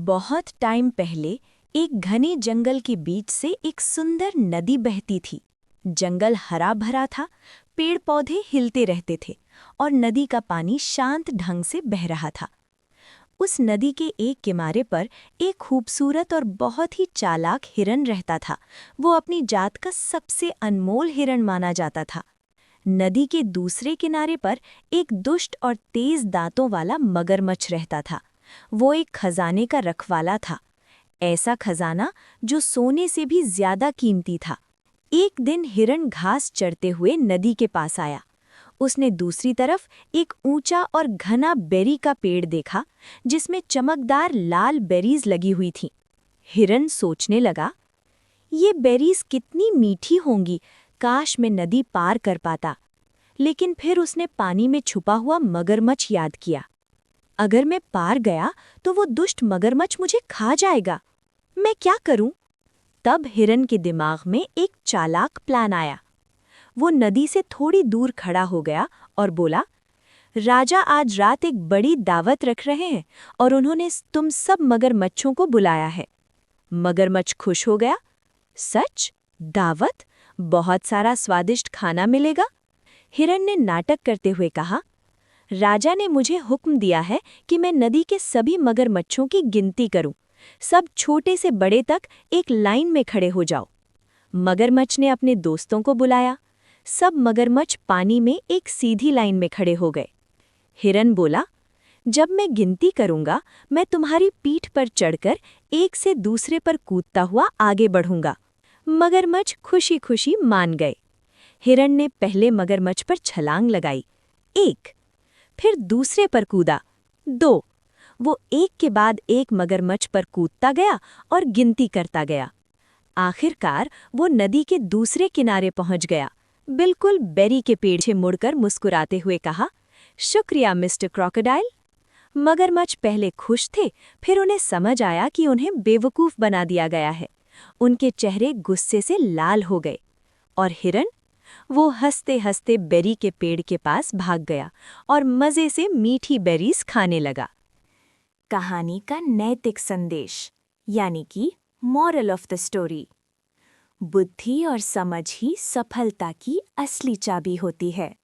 बहुत टाइम पहले एक घने जंगल के बीच से एक सुंदर नदी बहती थी। जंगल हरा भरा था, पेड़ पौधे हिलते रहते थे और नदी का पानी शांत ढंग से बह रहा था। उस नदी के एक किनारे पर एक खूबसूरत और बहुत ही चालाक हिरन रहता था। वो अपनी जात का सबसे अनमोल हिरन माना जाता था। नदी के दूसरे किनारे पर एक दुष्ट और तेज दांतों वाला मगरमच्छ रहता था। वो एक खजाने का रखवाला था, ऐसा खजाना जो सोने से भी ज्यादा कीमती था। एक दिन हिरन घास चरते हुए नदी के पास आया। उसने दूसरी तरफ एक ऊंचा और घना बेरी का पेड़ देखा जिसमें चमकदार लाल बेरीज लगी हुई थीं। हिरन सोचने लगा, ये बेरीज कितनी मीठी होंगी, काश मैं नदी पार कर पाता। लेकिन फिर उसने पानी में छुपा हुआ मगरमच्छ याद किया। अगर मैं पार गया तो वो दुष्ट मगरमच्छ मुझे खा जाएगा। मैं क्या करूं? तब हिरन के दिमाग में एक चालाक प्लान आया। वो नदी से थोड़ी दूर खड़ा हो गया और बोला, राजा आज रात एक बड़ी दावत रख रहे हैं और उन्होंने तुम सब मगरमच्छों को बुलाया है। मगरमच्छ खुश हो गया। सच? दावत? बहुत सारा स्वादिष्ट खाना मिलेगा? हिरन ने नाटक करते हुए कहा, राजा ने मुझे हुक्म दिया है कि मैं नदी के सभी मगरमच्छों की गिनती करूं। सब छोटे से बड़े तक एक लाइन में खड़े हो जाओ। मगरमच्छ ने अपने दोस्तों को बुलाया। सब मगरमच्छ पानी में एक सीधी लाइन में खड़े हो गए। हिरन बोला, जब मैं गिनती करूंगा मैं तुम्हारी पीठ पर चढ़कर एक से दूसरे पर कूदता हुआ आगे बढ़ूंगा। मगरमच्छ खुशी खुशी मान गए। हिरन ने पहले मगरमच्छ पर छलांग लगाई, 1। फिर दूसरे पर कूदा, 2। वो एक के बाद एक मगरमच्छ पर कूदता गया और गिनती करता गया। आखिरकार वो नदी के दूसरे किनारे पहुंच गया। बिल्कुल बेरी के पेड़ से मुड़कर मुस्कुराते हुए कहा, शुक्रिया मिस्टर क्रोकोडाइल। मगरमच्छ पहले खुश थे, फिर उन्हें समझ आया कि उन्हें बेवकूफ़ बना दिया गया है। उनके चेहरे गुस्से से लाल हो गए। और हिरन? वो हंसते हंसते बेरी के पेड़ के पास भाग गया और मज़े से मीठी बेरीज खाने लगा। कहानी का नैतिक संदेश, यानी कि मॉरल ऑफ द स्टोरी। बुद्धि और समझ ही सफलता की असली चाबी होती है।